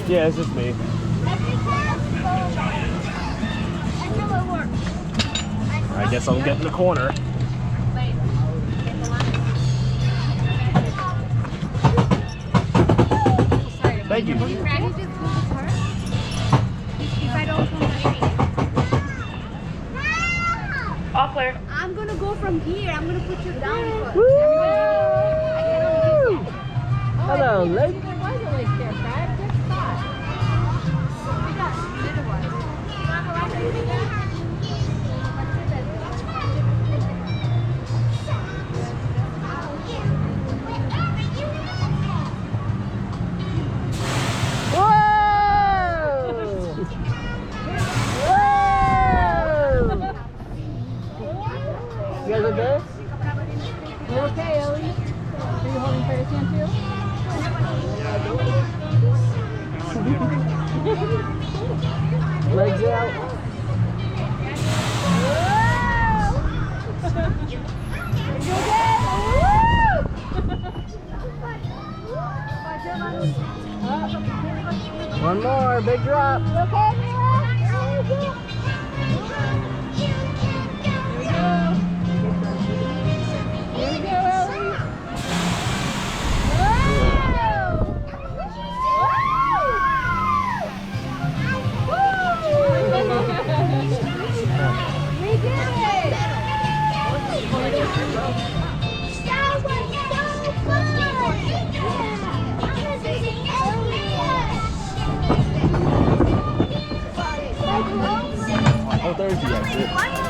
Yeah, it's just me. I guess I'll get in the corner. Thank you. All clear. I'm gonna go from here. I'm gonna put you down. Hello, lady. There was a lake there, Brad. Good spot. We got little ones. You guys okay? You okay, Ellie? Are you holding Freddy's hand too? Legs out. You okay? One more, big drop. You okay, Mila? Here we go, Ellie. We did it! That was so fun! Oh, there's the exit.